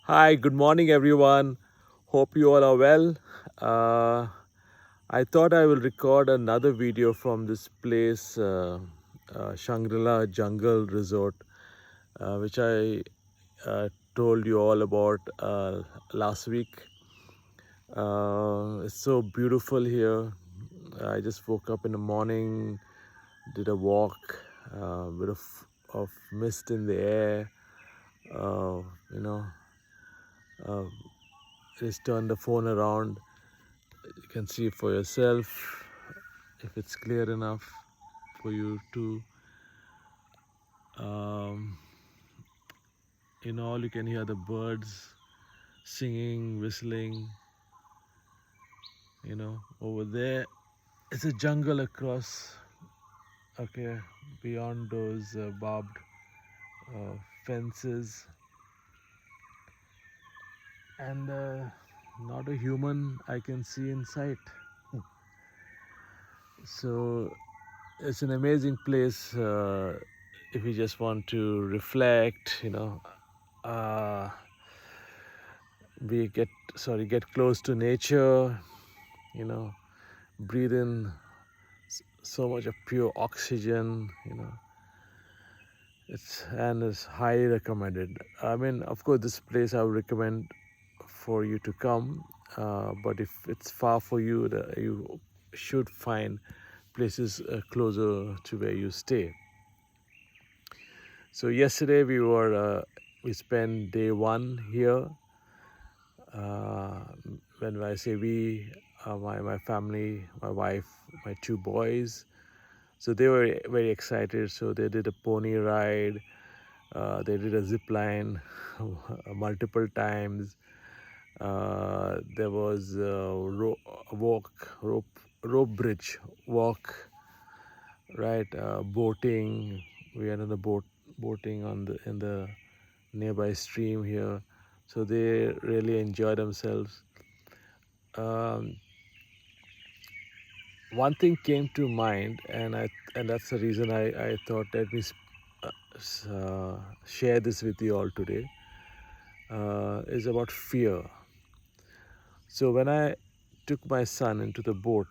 Hi, good morning, everyone. Hope you all are well. Uh, I thought I will record another video from this place, Shangri-La Jungle Resort, which I told you all about last week. It's so beautiful here. I just woke up in the morning, did a walk, bit of mist in the air, uh, you know, uh, just turn the phone around. You can see for yourself if it's clear enough for you to. Um, in all, you can hear the birds singing, whistling. Over there, it's a jungle across. Okay, beyond those barbed uh, fences, and not a human I can see in sight. So it's an amazing place if you just want to reflect. Uh, we get close to nature. You know, breathe in so much of pure oxygen. It's highly recommended. I mean, of course, this place I would recommend for you to come. But if it's far for you, you should find places closer to where you stay. So yesterday we spent day one here. Uh, when I say we, my family, my wife, my two boys. So they were very excited. So they did a pony ride. They did a zip line multiple times. There was a rope bridge walk, right? Boating. We had on the boating in the nearby stream here. So they really enjoy themselves. Um, One thing came to mind, and that's the reason I thought let me share this with you all today. Is about fear. So when I took my son into the boat,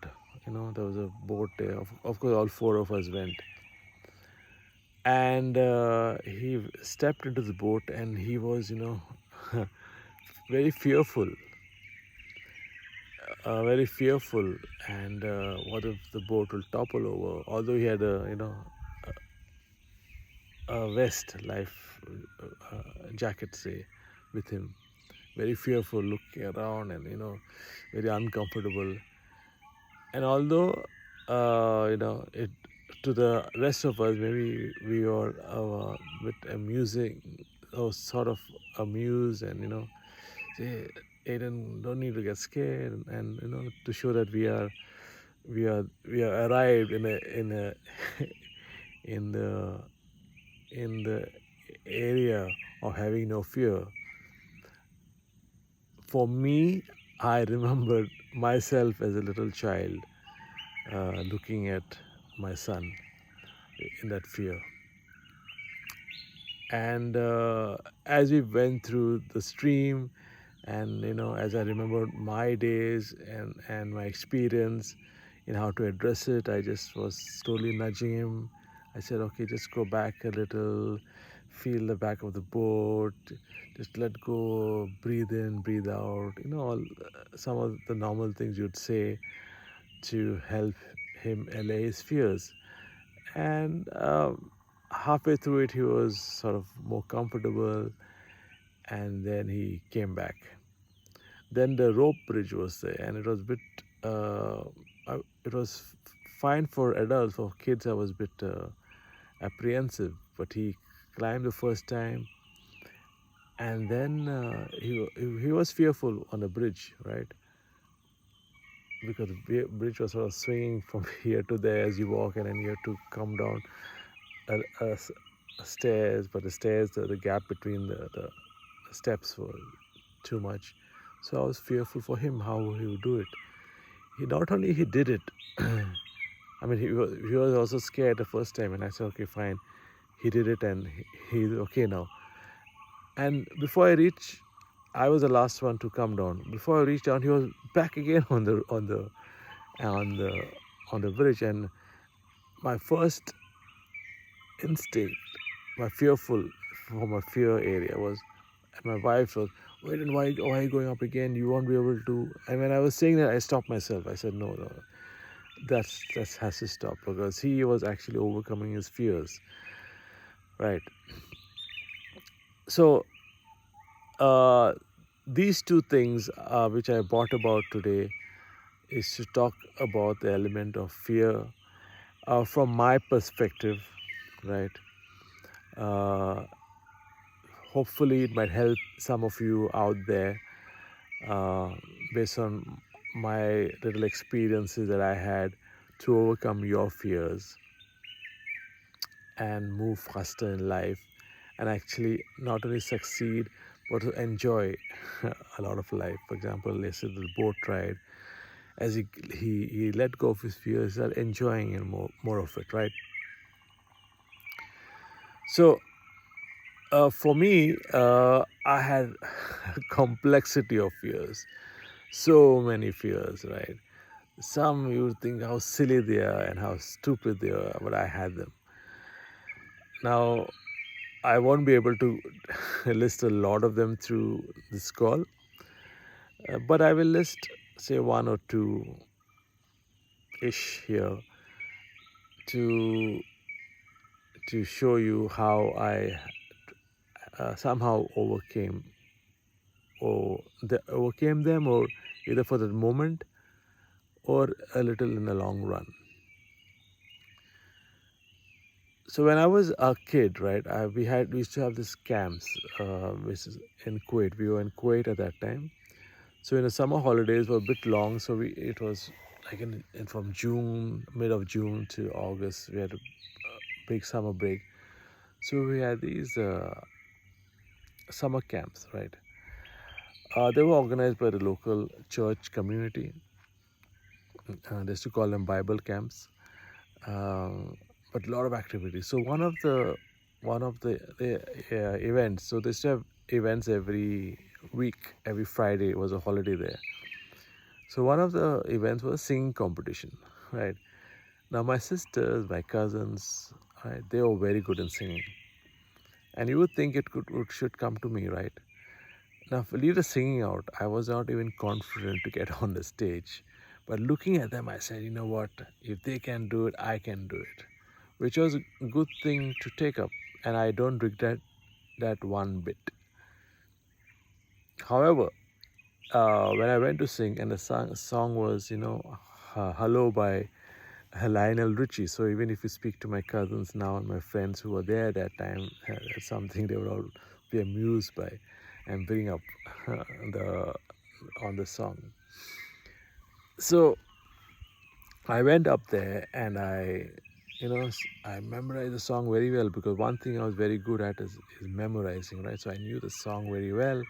there was a boat there. Of course, all four of us went, and he stepped into the boat, and he was, very fearful, and what if the boat will topple over? Although he had a vest, life jacket, say, with him. Very fearful, looking around, and very uncomfortable. And although it to the rest of us, maybe we are a bit amusing, or sort of amused, and say, Aiden, don't need to get scared, and to show that we are arrived in a in the in the area of having no fear. For me, I remembered myself as a little child looking at my son in that fear. And as we went through the stream, and as I remembered my days and my experience in how to address it, I just was slowly nudging him. I said, okay, just go back a little, feel the back of the boat, just let go, breathe in, breathe out, all some of the normal things you'd say to help him allay his fears. And halfway through it, he was sort of more comfortable, and then he came back. Then the rope bridge was there, and it was a bit. It was fine for adults. For kids, I was a bit apprehensive, but he climbed the first time, and then he was fearful on the bridge, right? Because the bridge was sort of swinging from here to there as you walk, and then you have to come down stairs, but the stairs, the gap between the steps were too much. So I was fearful for him how he would do it. He not only he did it. I mean, he was also scared the first time, and I said, okay, fine. He did it, and he's okay now. And before I reach, I was the last one to come down. Before I reached down, he was back again on the on the bridge, and my first instinct, my fearful for my fear area was, and my wife was, wait, and why are you going up again? You won't be able to. And when I was saying that, I stopped myself. I said, no, no, that has to stop, because he was actually overcoming his fears, right? So uh, these two things which I brought about today is to talk about the element of fear from my perspective, right? Uh, Hopefully, it might help some of you out there uh, based on my little experiences that I had to overcome your fears and move faster in life, and actually not only succeed but to enjoy a lot of life. For example, yesterday the boat ride, as he let go of his fears, he started enjoying and more of it, right? So for me, I had a complexity of fears, so many fears, right? Some you would think how silly they are and how stupid they are, but I had them. Now, I won't be able to list a lot of them through this call, but I will list, say, one or two ish here to show you how I somehow overcame them, or either for the moment or a little in the long run. So when I was a kid, right, we used to have these camps, which is in Kuwait. We were in Kuwait at that time. So in the summer holidays were a bit long, so it was like from June, mid of June to August, we had a big summer break. So we had these summer camps, right? They were organized by the local church community. They used to call them Bible camps, but a lot of activities. So one of the events. So they used to have events every week. Every Friday was a holiday there. So one of the events was singing competition, right? Now my sisters, my cousins, right, they were very good in singing, and you would think it should come to me, right? Now, leave the singing out, I was not even confident to get on the stage. But looking at them, I said, you know what? If they can do it, I can do it. Which was a good thing to take up. And I don't regret that one bit. However, when I went to sing, and the song was, Hello by Lionel Richie. So even if you speak to my cousins now and my friends who were there at that time, it's something they would all be amused by and bring up the on the song. So I went up there and I memorized the song very well, because one thing I was very good at is memorizing, right? So I knew the song very well,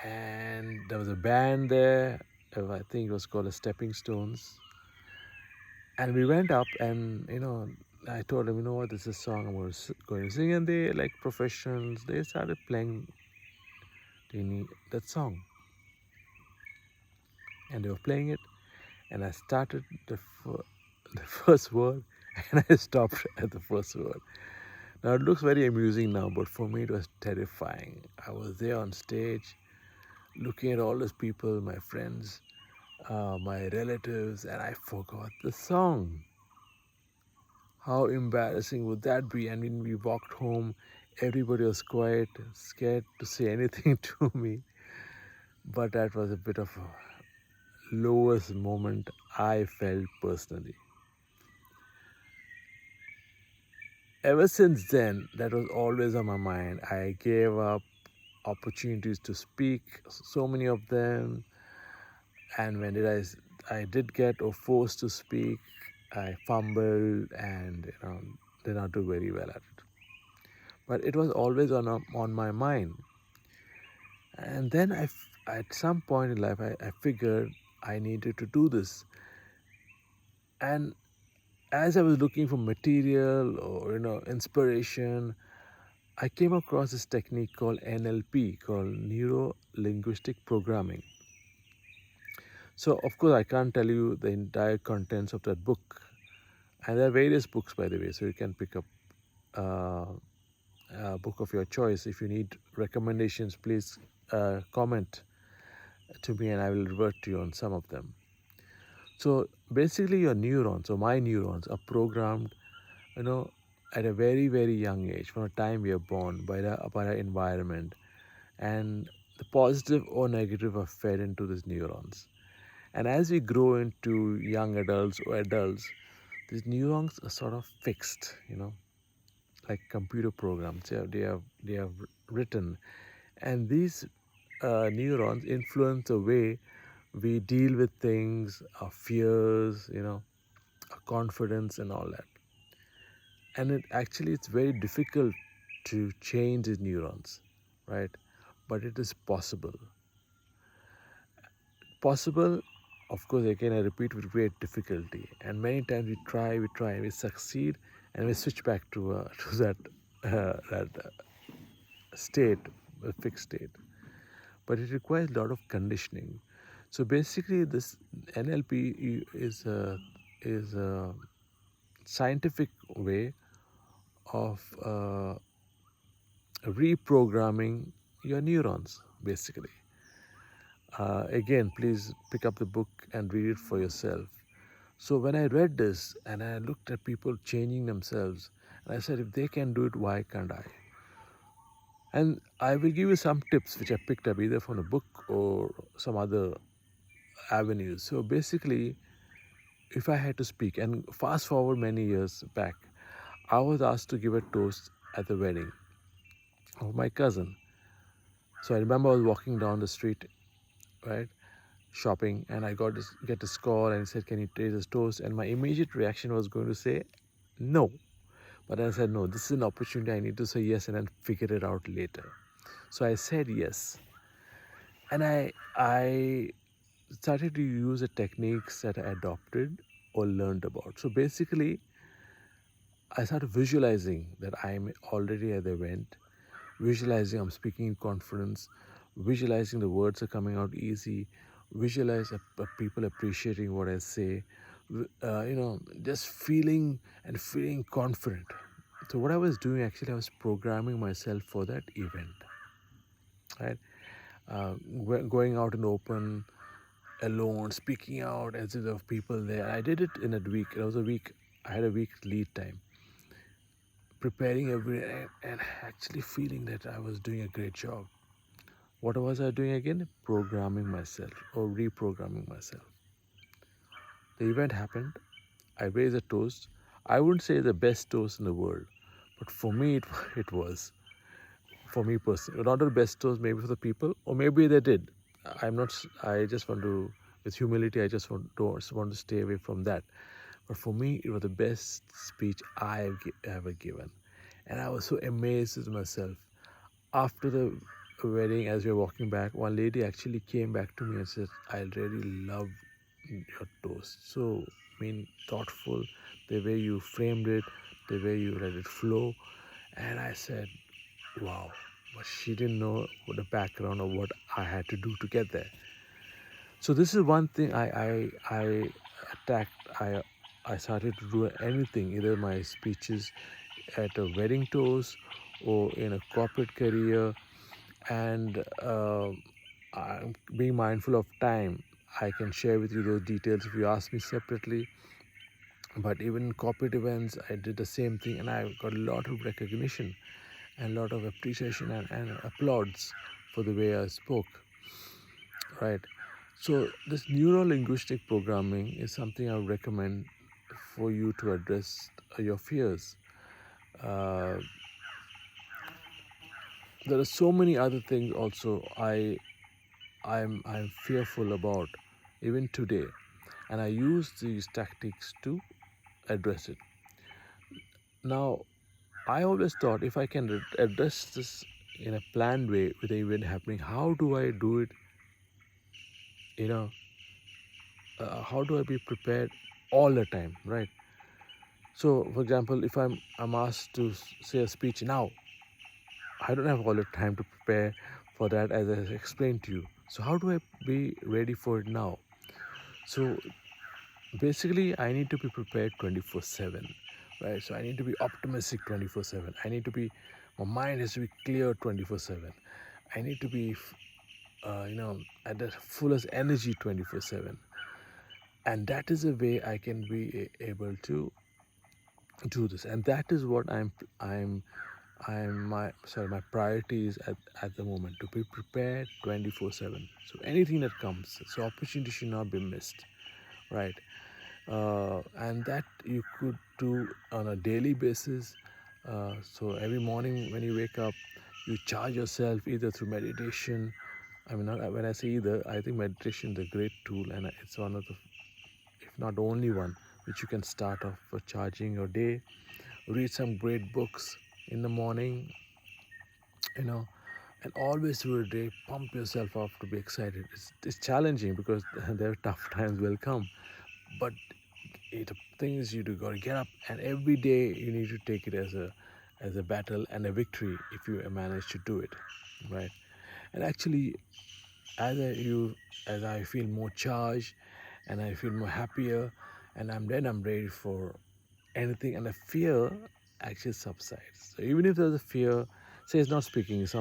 and there was a band there. I think it was called the Stepping Stones, and we went up, and I told them, you know what, this is a song I'm going to sing, and they, like professionals, they started playing that song, and they were playing it, and I started the first word, and I stopped at the first word. Now it looks very amusing now, but for me it was terrifying. I was there on stage, looking at all those people, my friends, my relatives, and I forgot the song. How embarrassing would that be? And when we walked home, everybody was quiet, scared to say anything to me. But that was a bit of a lowest moment I felt personally. Ever since then, that was always on my mind. I gave up opportunities to speak, so many of them, and when I did get or forced to speak, I fumbled and did not do very well at it. But it was always on my mind. And then at some point in life, I figured I needed to do this. And as I was looking for material or inspiration, I came across this technique called NLP, called Neuro Linguistic Programming. So, of course, I can't tell you the entire contents of that book. And there are various books, by the way, so you can pick up uh, a book of your choice. If you need recommendations, please comment to me and I will revert to you on some of them. So, basically, your neurons, or my neurons, are programmed, you know, at a very, very young age, from the time we are born, by the environment. And the positive or negative are fed into these neurons. And as we grow into young adults or adults, these neurons are sort of fixed, like computer programs. They have written, and these neurons influence the way we deal with things, our fears, our confidence, and all that. And it's very difficult to change these neurons, right? But it is possible. Possible, of course, again I repeat, with great difficulty. And many times we try, we succeed, and we switch back to to that state, a fixed state. But it requires a lot of conditioning. So basically, this NLP is a scientific way of reprogramming your neurons, basically. Again, please pick up the book and read it for yourself. So when I read this and I looked at people changing themselves, and I said, if they can do it, why can't I? And I will give you some tips which I picked up either from the book or some other avenues. So basically, if I had to speak, and fast forward many years back, I was asked to give a toast at the wedding of my cousin. So I remember I was walking down the street, right, shopping, and I get this call and he said, "Can you taste this toast?" And my immediate reaction was going to say no. But I said, no, this is an opportunity. I need to say yes and then figure it out later. So I said yes. And I started to use the techniques that I adopted or learned about. So basically, I started visualizing that I'm already at the event, visualizing I'm speaking in confidence, visualizing the words are coming out easy, visualize people appreciating what I say, just feeling confident. So what I was doing, actually, I was programming myself for that event, right? Going out in the open, alone, speaking out as if there were people there. I did it in a week. It was a week. I had a week lead time, preparing every and actually feeling that I was doing a great job. What was I doing again? Programming myself or reprogramming myself. The event happened. I raised a toast. I wouldn't say the best toast in the world, but for me, it was. For me personally, not the best toast maybe for the people, or maybe they did. I just want to, with humility, I just want to stay away from that. But for me, it was the best speech I've ever given. And I was so amazed with myself. After the wedding, as we were walking back, one lady actually came back to me and said, I really love your toast. So, thoughtful, the way you framed it, the way you let it flow. And I said, wow. But she didn't know the background of what I had to do to get there. So this is one thing I attacked. I started to do anything, either my speeches at a wedding toast or in a corporate career, and I'm being mindful of time. I can share with you those details if you ask me separately. But even in corporate events, I did the same thing, and I got a lot of recognition and a lot of appreciation and applause for the way I spoke. Right. So this neuro-linguistic programming is something I would recommend for you to address your fears. Uh, there are so many other things also I'm fearful about even today, and I use these tactics to address it. Now, I always thought if I can address this in a planned way with the event happening, how do I do it? You know, how do I be prepared all the time, right? So, for example, if I'm asked to say a speech now, I don't have all the time to prepare for that, as I explained to you. So how do I be ready for it now? So basically, I need to be prepared 24/7, right? So I need to be optimistic 24/7. I need to be, my mind has to be clear 24/7. I need to be, at the fullest energy 24/7. And that is a way I can be able to do this. And that is what my priority is at the moment, to be prepared 24/7. So anything that comes, so opportunity should not be missed, right? And that you could do on a daily basis. So every morning when you wake up, you charge yourself either through meditation. I mean, not, when I say either, I think meditation is a great tool, and it's one of the, if not the only one, which you can start off for charging your day. Read some great books in the morning, you know, and always through the day, pump yourself up to be excited. It's challenging because there are tough times will come, but the thing is, you do got to get up, and every day you need to take it as a battle and a victory if you manage to do it, right? And actually, as I feel more charged, and I feel more happier, and I'm ready for anything, and the fear actually subsides. So even if there's a fear, say it's not speaking, it's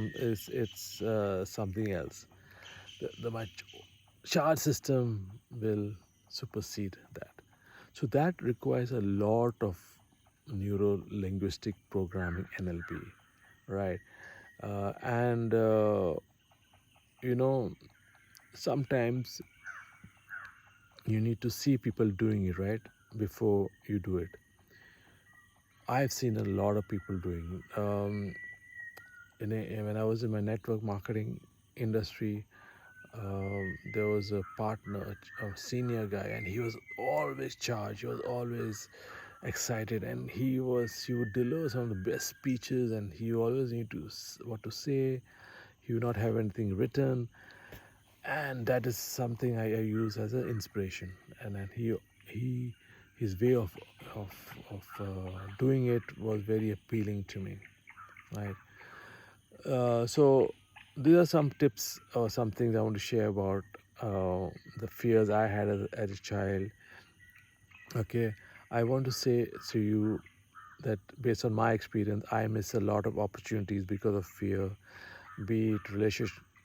something else. My charge system will supersede that. So that requires a lot of neuro linguistic programming, NLP, right? And you know sometimes you need to see people doing it, right, before you do it. I've seen a lot of people doing when I was in my network marketing industry. There was a partner, a senior guy, and he was always charged. He was always excited, and he would deliver some of the best speeches, and he always knew what to say. He would not have anything written, and that is something I use as an inspiration. And then he his way of doing it was very appealing to me, right? So these are some tips or some things I want to share about the fears I had as a child. Okay, I want to say to you that based on my experience, I miss a lot of opportunities because of fear, be it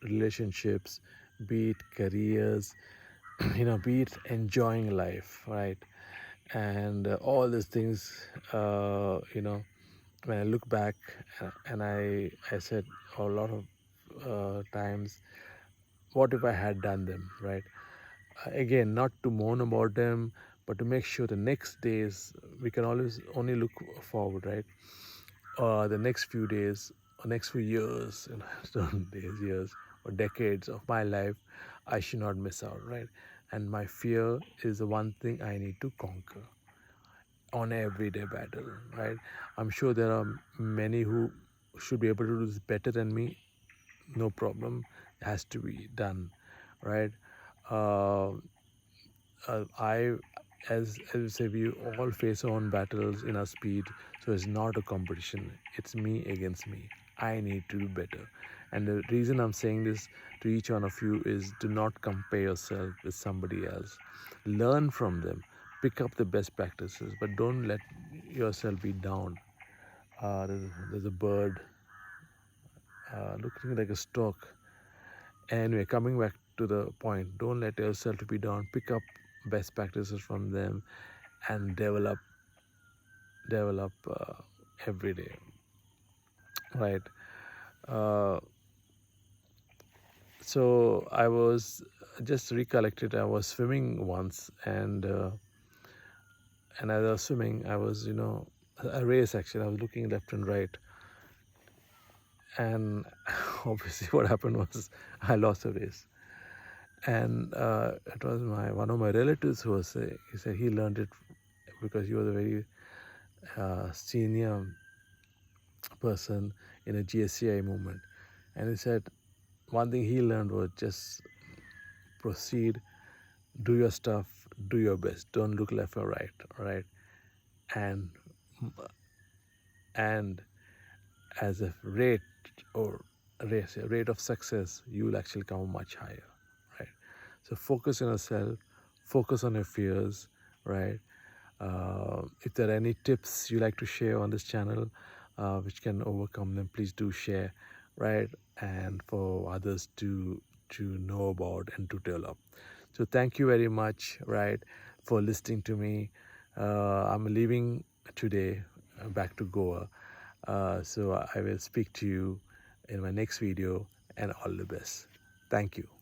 relationships, be it careers, be it enjoying life, right? And all these things, when I look back, and I said a lot of times, what if I had done them, right? Again, not to moan about them, but to make sure the next days, we can always only look forward, right? The next few days or next few years, days, years, or decades of my life, I should not miss out, right? And my fear is the one thing I need to conquer on everyday battle, right? I'm sure there are many who should be able to do this better than me. No problem, it has to be done, right? uh, I, as you say, we all face our own battles in our speed. So it's not a competition. It's me against me. I need to do better. And the reason I'm saying this to each one of you is, do not compare yourself with somebody else. Learn from them. Pick up the best practices, but don't let yourself be down. There's a bird looking like a stork. Anyway, coming back to the point, don't let yourself to be down. Pick up best practices from them and develop every day, right? Uh, so I was just recollected. I was swimming once, and as I was swimming, I was a race actually. I was looking left and right, and obviously what happened was I lost a race. And it was one of my relatives who was he said he learned it because he was a very senior person in a GSCI movement, and he said one thing he learned was just proceed, do your stuff, do your best, don't look left or right, and and as a rate or rate of success, you will actually come much higher, right? So focus on yourself, focus on your fears, right? If there are any tips you like to share on this channel which can overcome them, please do share, right? And for others to know about and to develop. So thank you very much, right, for listening to me. I'm leaving today back to Goa. So I will speak to you in my next video, and all the best. Thank you.